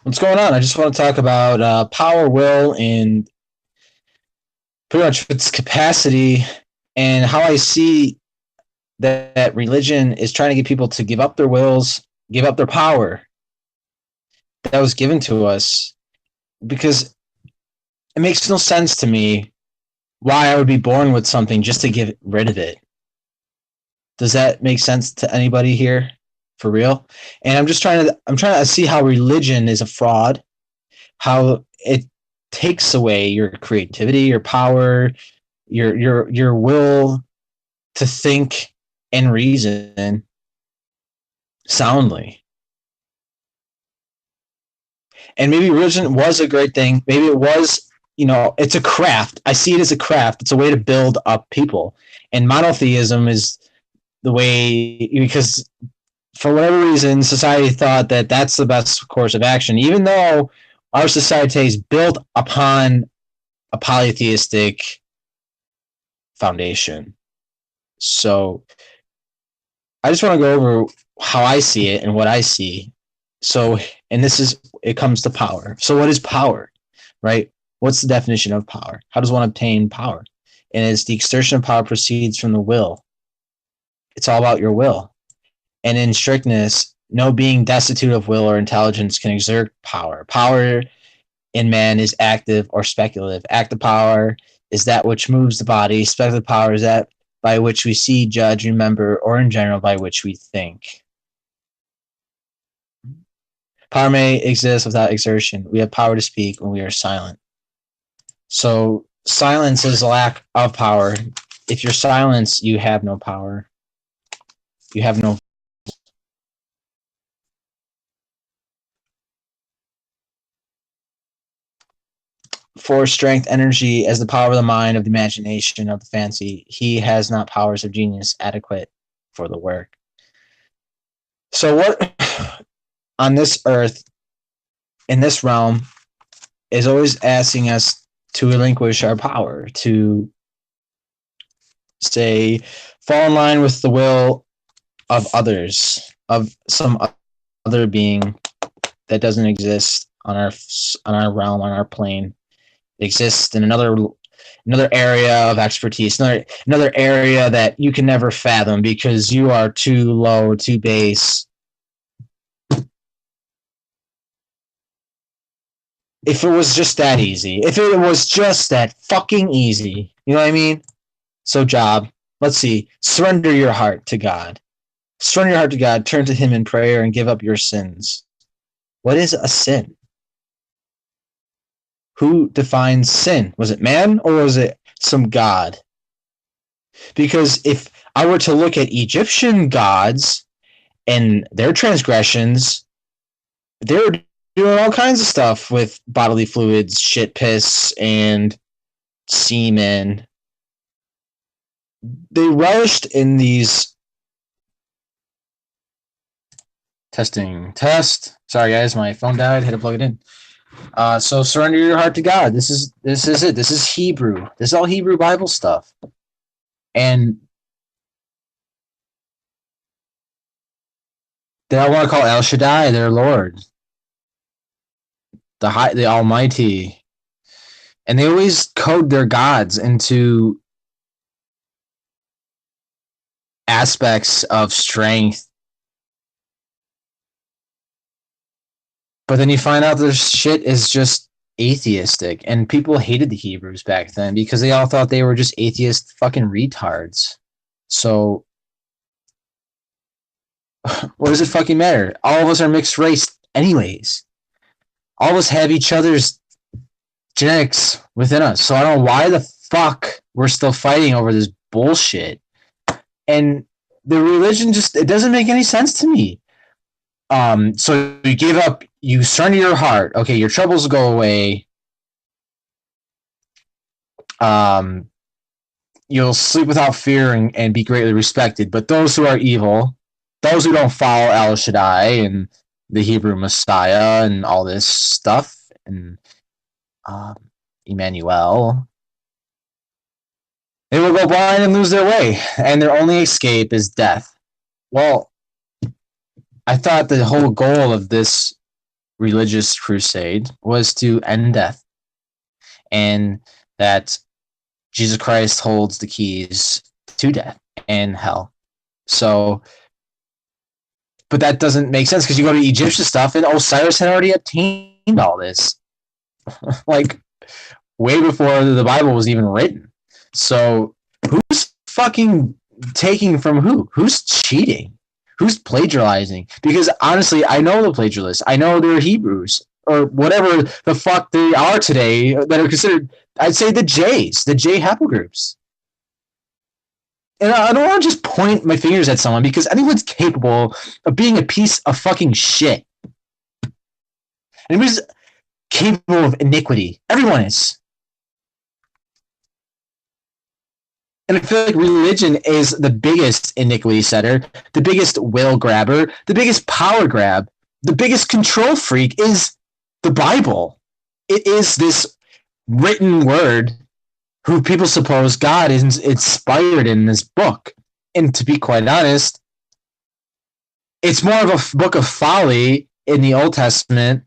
What's going on? I just want to talk about power, will, and pretty much its capacity, and how I see that religion is trying to get people to give up their wills, give up their power that was given to us, because it makes no sense to me why I would be born with something just to get rid of it. Does that make sense to anybody here? For real? And I'm trying to see how religion is a fraud, how it takes away your creativity, your power, your will to think and reason soundly. And maybe religion was a great thing. Maybe it was, it's a craft. I see it as a craft. It's a way to build up people. And monotheism is the way, because for whatever reason, society thought that that's the best course of action, even though our society is built upon a polytheistic foundation. So I just want to go over how I see it and what I see. So, and it comes to power. So what is power, right? What's the definition of power? How does one obtain power? And it's the exertion of power proceeds from the will. It's all about your will. And in strictness, no being destitute of will or intelligence can exert power. Power in man is active or speculative. Active power is that which moves the body. Speculative power is that by which we see, judge, remember, or in general, by which we think. Power may exist without exertion. We have power to speak when we are silent. So silence is a lack of power. If you're silenced, you have no power. You have no. Force, strength, energy as the power of the mind, of the imagination, of the fancy. He has not powers of genius adequate for the work. So what on this earth, in this realm, is always asking us to relinquish our power, to say, fall in line with the will of others, of some other being that doesn't exist on our realm, on our plane. It exists in another area of expertise, another area that you can never fathom because you are too low, too base. If it was just that easy, if it was just that fucking easy, you know what I mean? So, Job, let's see. Surrender your heart to God. Surrender your heart to God. Turn to Him in prayer and give up your sins. What is a sin? Who defines sin? Was it man or was it some god? Because if I were to look at Egyptian gods and their transgressions, they were doing all kinds of stuff with bodily fluids, shit, piss, and semen. They relished in these test. Sorry guys, my phone died. Had to plug it in. So surrender your heart to God. This is it. This is Hebrew. This is all Hebrew Bible stuff. And they all want to call El Shaddai their Lord, the Almighty, and they always code their gods into aspects of strength. But then you find out their shit is just atheistic, and people hated the Hebrews back then because they all thought they were just atheist fucking retards. So what does it fucking matter? All of us are mixed race anyways. All of us have each other's genetics within us. So I don't know why the fuck we're still fighting over this bullshit. And the religion it doesn't make any sense to me. So you give up, you surrender your heart. Okay, your troubles will go away. You'll sleep without fear and be greatly respected. But those who are evil, those who don't follow El Shaddai and the Hebrew Messiah and all this stuff, and Emmanuel, they will go blind and lose their way, and their only escape is death. Well, I thought the whole goal of this religious crusade was to end death, and that Jesus Christ holds the keys to death and hell. So, but that doesn't make sense because you go to Egyptian stuff, and Osiris had already obtained all this, like way before the Bible was even written. So, who's fucking taking from who? Who's cheating? Who's plagiarizing? Because honestly, I know the plagiarists. I know they're Hebrews or whatever the fuck they are today that are considered, I'd say, the J's, the J haplogroups. And I don't want to just point my fingers at someone because anyone's capable of being a piece of fucking shit. Anybody's capable of iniquity. Everyone is. And I feel like religion is the biggest iniquity setter, the biggest will grabber, the biggest power grab, the biggest control freak is the Bible. It is this written word who people suppose God is inspired in this book. And to be quite honest, it's more of a book of folly in the Old Testament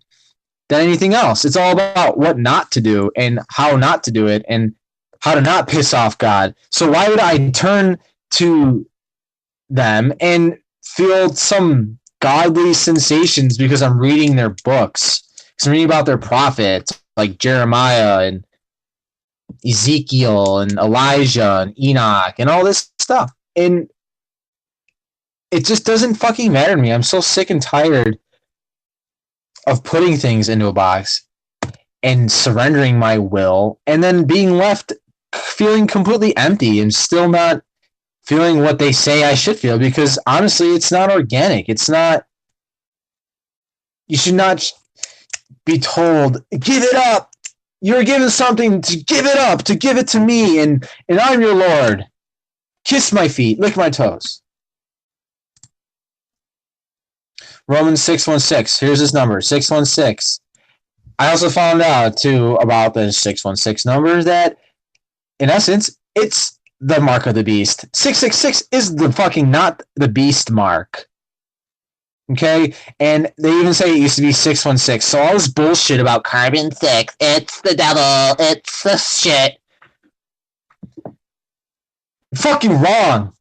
than anything else. It's all about what not to do and how not to do it and how to not piss off God. So why would I turn to them and feel some godly sensations because I'm reading their books? Because I'm reading about their prophets like Jeremiah and Ezekiel and Elijah and Enoch and all this stuff. And it just doesn't fucking matter to me. I'm so sick and tired of putting things into a box and surrendering my will and then being left feeling completely empty and still not feeling what they say I should feel, because honestly, it's not organic. It's not, you should not be told, give it up. You're given something to give it up, to give it to me, and I'm your Lord. Kiss my feet, lick my toes. Romans 6:16. Here's his number, 616. I also found out, too, about the 616 number that, in essence, it's the mark of the beast. 666 is the fucking not the beast mark. Okay? And they even say it used to be 616. So all this bullshit about carbon 6, it's the devil, it's the shit. Fucking wrong.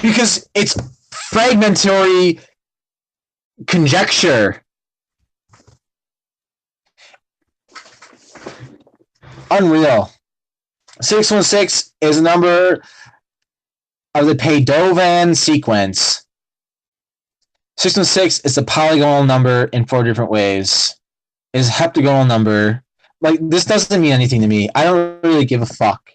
Because it's fragmentary conjecture. Unreal. 616 is a number of the Padovan sequence. 616 is a polygonal number in 4 different ways. It is a heptagonal number. Like, this doesn't mean anything to me. I don't really give a fuck.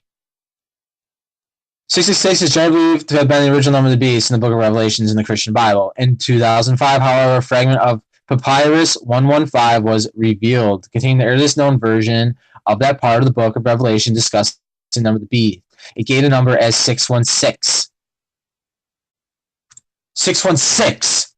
666 is generally believed to have been the original number of the beast in the Book of Revelations in the Christian Bible. In 2005, however, a fragment of Papyrus 115 was revealed, containing the earliest known version of that part of the Book of Revelation discussing the number of the beast. It gave the number as 616. 616!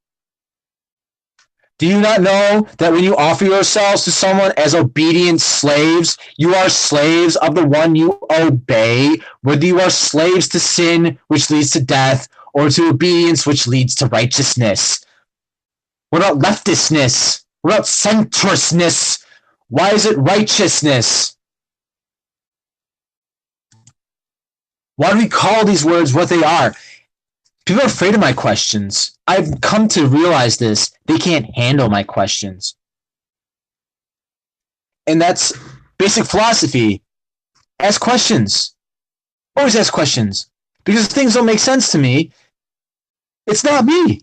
Do you not know that when you offer yourselves to someone as obedient slaves, you are slaves of the one you obey, whether you are slaves to sin, which leads to death, or to obedience, which leads to righteousness? What about leftistness? What about centristness? Why is it righteousness? Why do we call these words what they are? People are afraid of my questions. I've come to realize this. They can't handle my questions. And that's basic philosophy. Ask questions. Always ask questions. Because if things don't make sense to me, it's not me.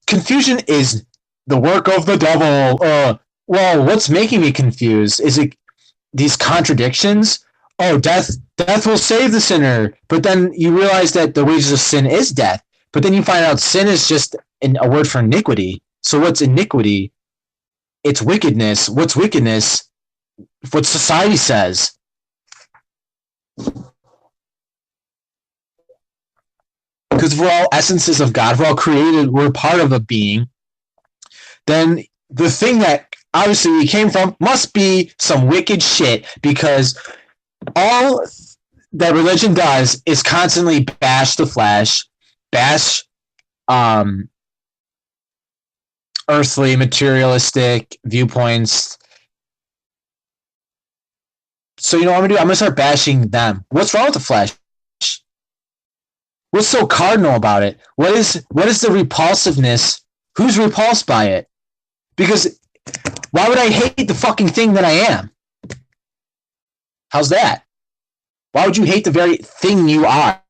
Confusion is the work of the devil. Well, what's making me confused? Is it these contradictions? Oh, death will save the sinner. But then you realize that the wages of sin is death. But then you find out sin is just a word for iniquity. So what's iniquity? It's wickedness. What's wickedness? What society says. Because if we're all essences of God, if we're all created, we're part of a being, then the thing that obviously we came from must be some wicked shit, because all that religion does is constantly bash the flesh, bash earthly, materialistic viewpoints. So you know what I'm gonna do? I'm gonna start bashing them. What's wrong with the flesh? What's so cardinal about it? What is the repulsiveness? Who's repulsed by it? Because why would I hate the fucking thing that I am? How's that? Why would you hate the very thing you are?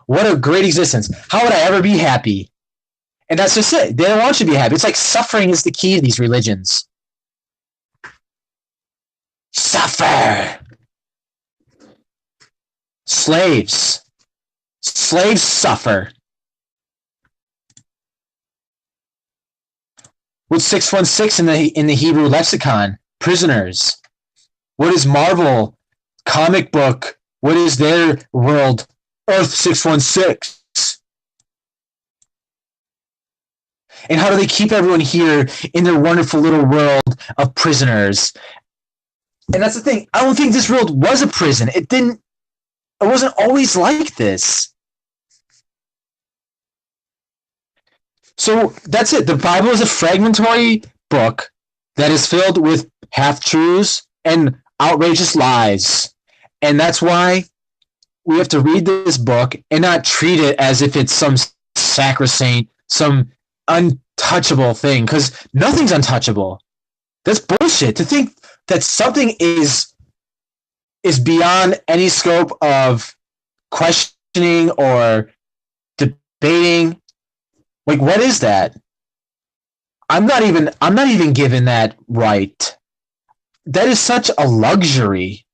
What a great existence. How would I ever be happy? And that's just it. They don't want you to be happy. It's like suffering is the key to these religions. Suffer. Slaves. Slaves suffer. What's 616 in the Hebrew lexicon? Prisoners. What is Marvel? Comic book. What is their world? Earth 616. And how do they keep everyone here in their wonderful little world of prisoners? And that's the thing. I don't think this world was a prison. It wasn't always like this. So that's it. The Bible is a fragmentary book that is filled with half-truths and outrageous lies. And that's why we have to read this book and not treat it as if it's some sacrosanct, some untouchable thing, because nothing's untouchable. That's bullshit. To think that something is beyond any scope of questioning or debating. Like, what is that? I'm not even given that right. That is such a luxury.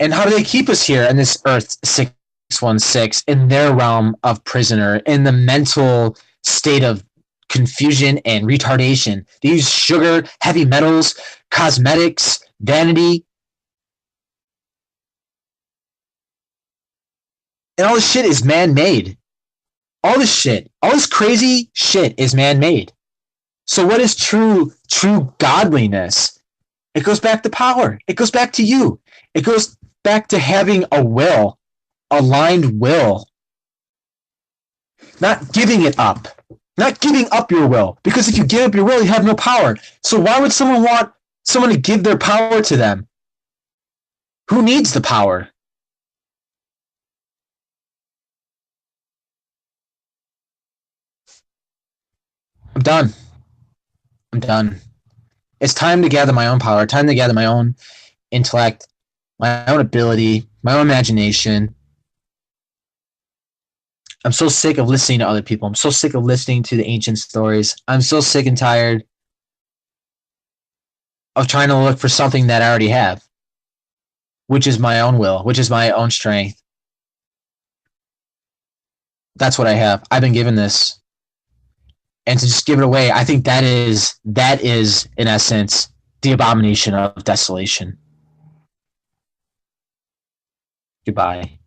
And how do they keep us here in this Earth 616 in their realm of prisoner, in the mental state of confusion and retardation? They use sugar, heavy metals, cosmetics, vanity. And all this shit is man-made. All this crazy shit is man-made. So what is true godliness? It goes back to power. It goes back to you. It goes back to having a will, aligned will. Not giving it up. Not giving up your will. Because if you give up your will, you have no power. So why would someone want someone to give their power to them? Who needs the power? I'm done. It's time to gather my own power. Time to gather my own intellect, my own ability, my own imagination. I'm so sick of listening to other people. I'm so sick of listening to the ancient stories. I'm so sick and tired of trying to look for something that I already have, which is my own will, which is my own strength. That's what I have. I've been given this. And to just give it away, I think that is, in essence, the abomination of desolation. Goodbye.